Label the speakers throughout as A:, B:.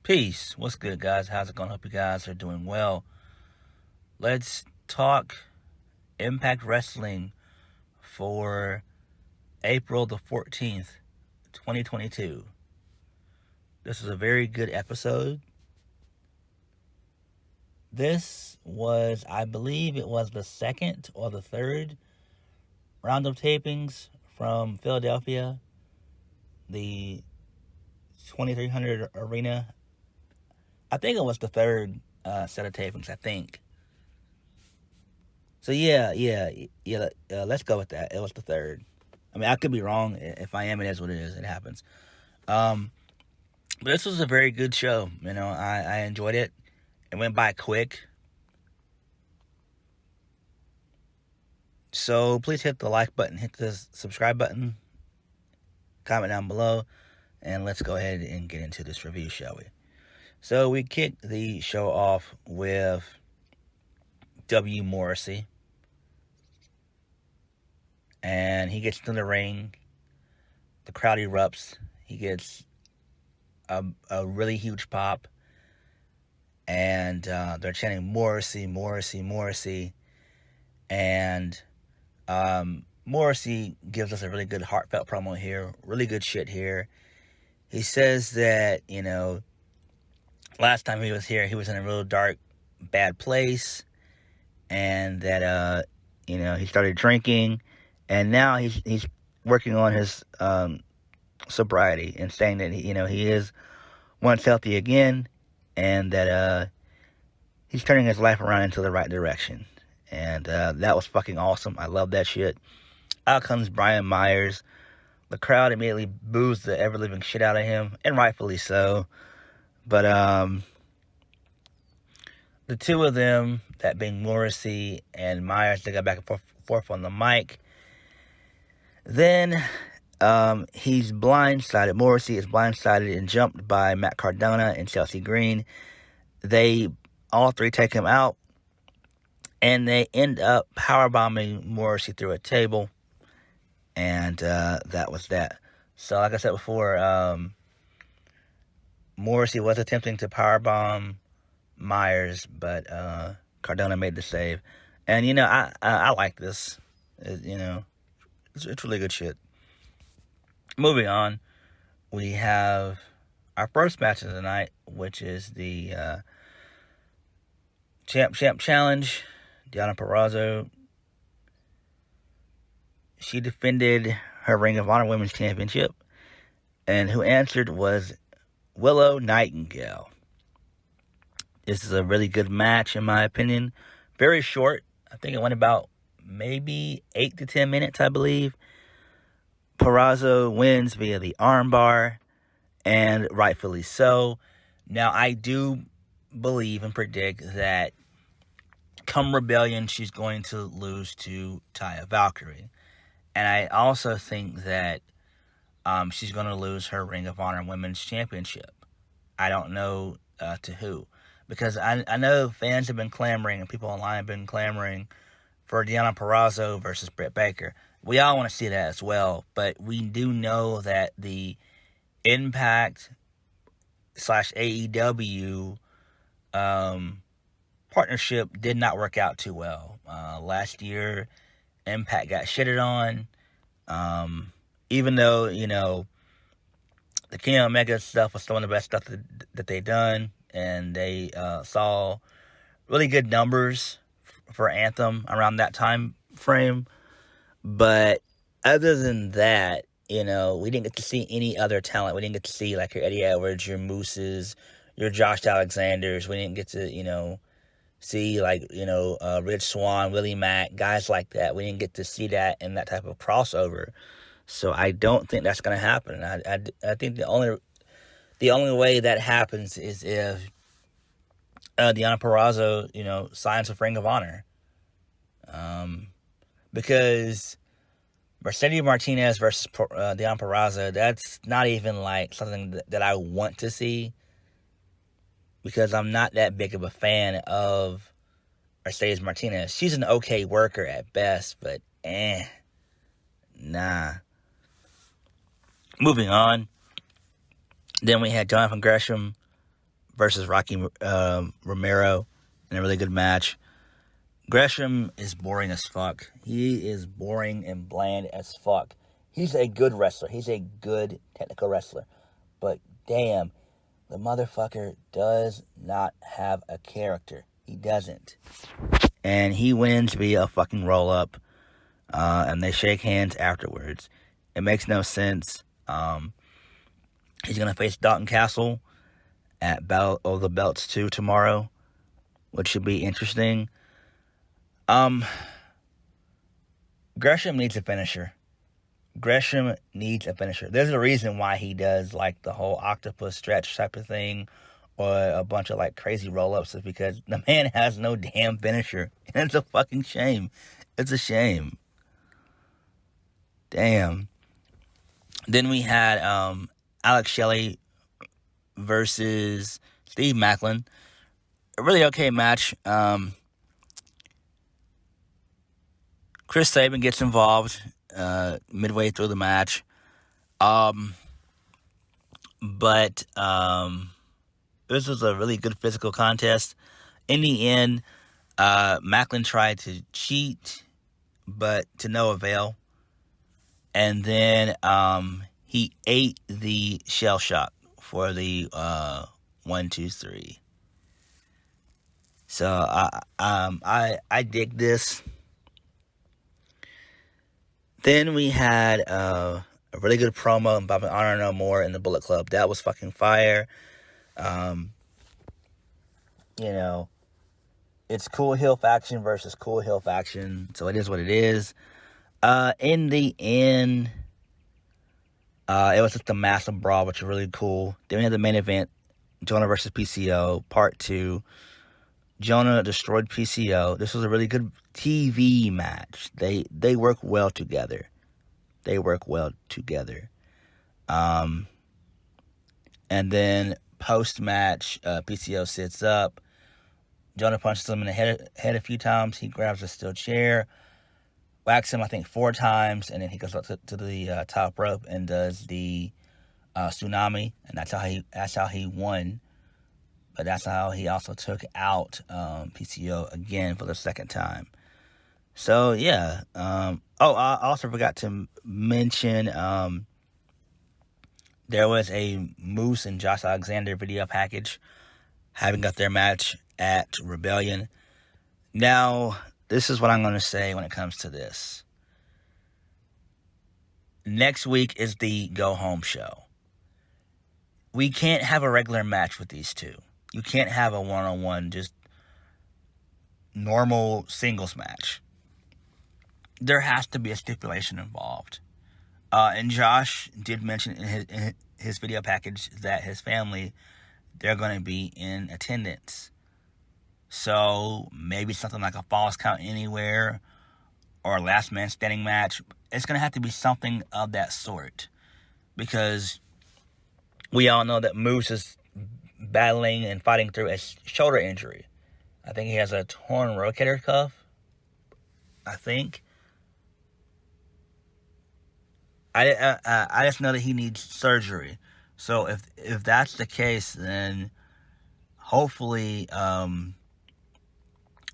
A: Peace. What's good, guys? How's it going? Hope you guys are doing well. Let's talk Impact Wrestling for April the 14th, 2022. This is a very good episode. This was, I believe it was the second or the third round of tapings from Philadelphia, the 2300 Arena. I think it was the third set of tapings, I think. So yeah, let's go with that. It was the third. I mean, I could be wrong. If I am, it is what it is. It happens. But this was a very good show. You know, I enjoyed it. It went by quick. So please hit the like button, hit the subscribe button, comment down below, and let's go ahead and get into this review, shall we? So we kicked the show off with Morrison. And he gets to the ring. The crowd erupts. He gets a really huge pop. And they're chanting Morrison, Morrison, Morrison. And Morrison gives us a really good heartfelt promo here. Really good shit here. He says that, you know, last time he was here, he was in a real dark, bad place. And that, you know, he started drinking. And now he's working on his sobriety and saying that, he is once healthy again. And that he's turning his life around into the right direction. And that was fucking awesome. I love that shit. Out comes Brian Myers. The crowd immediately boos the ever-living shit out of him. And rightfully so. But the two of them, that being Morrissey and Myers, they got back and forth on the mic. Then he's blindsided. Morrissey is blindsided and jumped by Matt Cardona and Chelsea Green. They all three take him out. And they end up powerbombing Morrissey through a table. And that was that. So like I said before, Morrissey was attempting to powerbomb Myers, but Cardona made the save. And, I like this. It's really good shit. Moving on, we have our first match of the night, which is the Champ Challenge. Jonah Perazzo. She defended her Ring of Honor Women's Championship. And who answered was Willow Nightingale. This is a really good match, in my opinion. Very short. I think it went about maybe 8 to 10 minutes, I believe. Perazzo wins via the armbar, and rightfully so. Now, I do believe and predict that come Rebellion, she's going to lose to Taya Valkyrie. And I also think that she's going to lose her Ring of Honor Women's Championship. I don't know to who. Because I know fans have been clamoring, and people online have been clamoring for Deonna Purrazzo versus Britt Baker. We all want to see that as well. But we do know that the Impact / AEW partnership did not work out too well. Last year, Impact got shitted on. Even though, the Kenny Omega stuff was some of the best stuff that they done. And they saw really good numbers for Anthem around that time frame. But other than that, we didn't get to see any other talent. We didn't get to see like your Eddie Edwards, your Mooses, your Josh Alexanders. We didn't get to, see like, Rich Swann, Willie Mack, guys like that. We didn't get to see that in that type of crossover. So I don't think that's going to happen. I think the only way that happens is if Deonna Purrazzo, signs with Ring of Honor. Because Mercedes Martinez versus Deonna Purrazzo, that's not even like something that I want to see. Because I'm not that big of a fan of Mercedes Martinez. She's an okay worker at best, but nah. Moving on. Then we had Jonathan Gresham versus Rocky Romero in a really good match. Gresham is boring as fuck. He is boring and bland as fuck. He's a good wrestler. He's a good technical wrestler. But damn, the motherfucker does not have a character. He doesn't. And he wins via a fucking roll-up. And they shake hands afterwards. It makes no sense. He's going to face Dalton Castle at Battle of the Belts 2 tomorrow, which should be interesting. Gresham needs a finisher. Gresham needs a finisher. There's a reason why he does like the whole octopus stretch type of thing or a bunch of like crazy roll-ups, is because the man has no damn finisher. And it's a fucking shame. It's a shame. Damn. Then we had Alex Shelley versus Steve Macklin. A really okay match. Chris Sabin gets involved midway through the match. But this was a really good physical contest. In the end, Macklin tried to cheat, but to no avail. And then he ate the shell shock for the 1, 2, 3. So I dig this. Then we had a really good promo involving Honor No More in the Bullet Club. That was fucking fire. You know, it's cool heel faction versus cool heel faction, so it is what it is. In the end, it was just a massive brawl, which is really cool. Then we had the main event, Jonah versus PCO, part 2. Jonah destroyed PCO. This was a really good TV match. They work well together. And then post-match, PCO sits up. Jonah punches him in the head a few times. He grabs a steel chair, whacks him, I think, 4 times, and then he goes up to the top rope and does the tsunami, and that's how he won. But that's how he also took out PCO again for the second time. So, yeah. I also forgot to mention there was a Moose and Josh Alexander video package having got their match at Rebellion. Now, this is what I'm going to say when it comes to this. Next week is the go-home show. We can't have a regular match with these two. You can't have a one-on-one, just normal singles match. There has to be a stipulation involved. And Josh did mention in his video package that his family, they're going to be in attendance. So maybe something like a Falls Count Anywhere or a Last Man Standing match. It's going to have to be something of that sort. Because we all know that Moose is battling and fighting through a shoulder injury. I think he has a torn rotator cuff. I think. I just know that he needs surgery. So if that's the case, then hopefully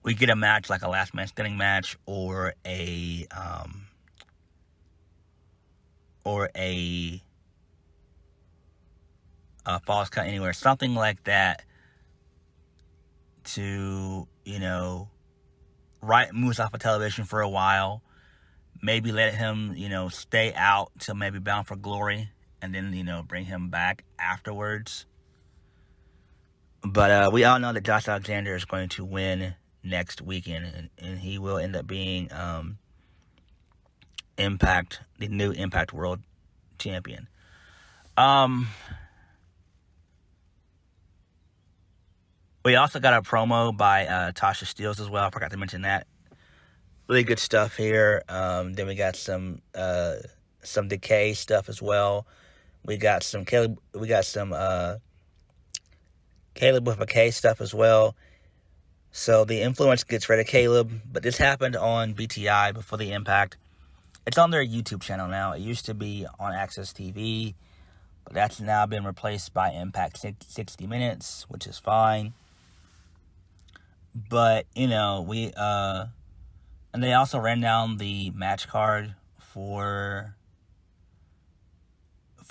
A: we get a match like a Last Man Standing match or a Falls Count Anywhere, something like that, to, write Moose off of television for a while, maybe let him, stay out till maybe Bound for Glory, and then, bring him back afterwards. But we all know that Josh Alexander is going to win next weekend, and he will end up being the new Impact World Champion. We also got a promo by Tasha Steelz as well. I forgot to mention that. Really good stuff here. Then we got some Decay stuff as well. We got some Caleb. We got some Caleb with a K stuff as well. So the Influence gets rid of Caleb, but this happened on BTI before the Impact. It's on their YouTube channel now. It used to be on Access TV, But that's now been replaced by Impact 60 Minutes, which is fine. But, you know, and they also ran down the match card for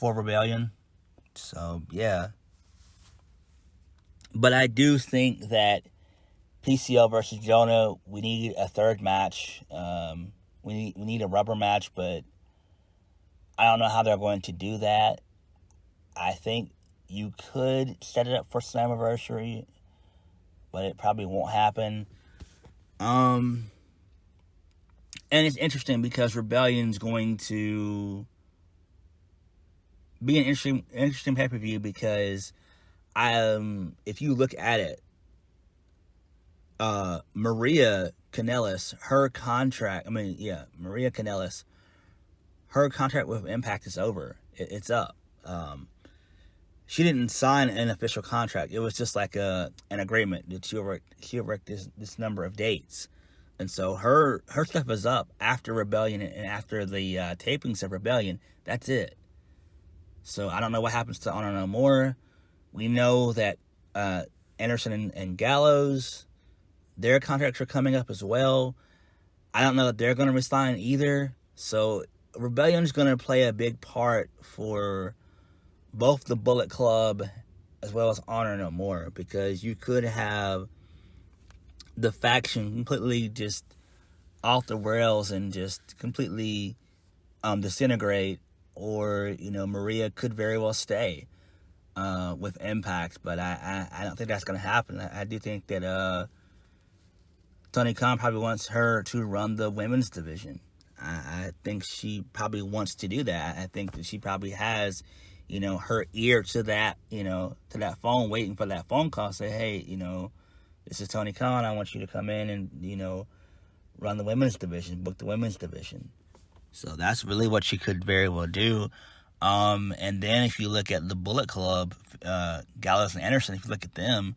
A: Rebellion. So, yeah. But I do think that PCO versus Jonah, we need a third match. We need a rubber match, but I don't know how they're going to do that. I think you could set it up for Slammiversary, but it probably won't happen. And it's interesting because Rebellion's going to be an interesting pay-per-view because if you look at it, Maria Kanellis, Maria Kanellis, her contract with Impact is over. It's up. She didn't sign an official contract. It was just like an agreement that she'll work this number of dates. And so her stuff is up after Rebellion and after the tapings of Rebellion. That's it. So I don't know what happens to Honor No More. We know that Anderson and Gallows, their contracts are coming up as well. I don't know that they're going to resign either. So Rebellion is going to play a big part for both the Bullet Club as well as Honor No More, because you could have the faction completely just off the rails and just completely disintegrate, or, you know, Maria could very well stay with Impact, but I don't think that's going to happen. I do think that Tony Khan probably wants her to run the women's division. I think she probably wants to do that. I think that she probably has, you know, her ear to that, you know, to that phone, waiting for that phone call, say, hey, you know, this is Tony Khan. I want you to come in and, you know, run the women's division, book the women's division. So that's really what she could very well do. And then if you look at the Bullet Club, Gallows and Anderson, if you look at them,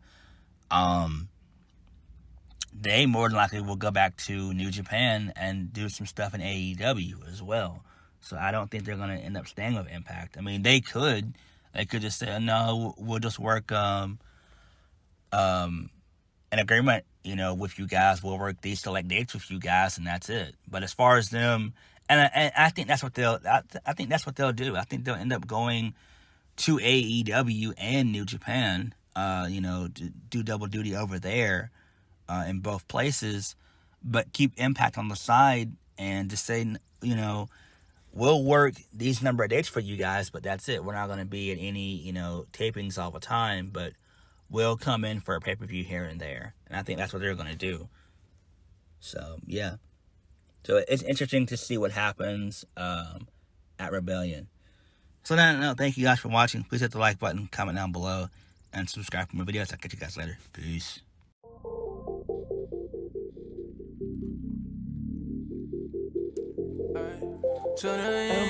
A: they more than likely will go back to New Japan and do some stuff in AEW as well. So I don't think they're going to end up staying with Impact. I mean, they could just say, no, we'll just work an agreement, you know, with you guys. We'll work these select dates with you guys, and that's it. But as far as them, and I think that's what they'll do. I think they'll end up going to AEW and New Japan, you know, to do double duty over there in both places, but keep Impact on the side and just say, you know, we'll work these number of dates for you guys, but that's it. We're not going to be at any, you know, tapings all the time, but we'll come in for a pay-per-view here and there. And I think that's what they're going to do. So, yeah. So it's interesting to see what happens at Rebellion. So, no, thank you guys for watching. Please hit the like button, comment down below, and subscribe for more videos. I'll catch you guys later. Peace.
B: Jonah and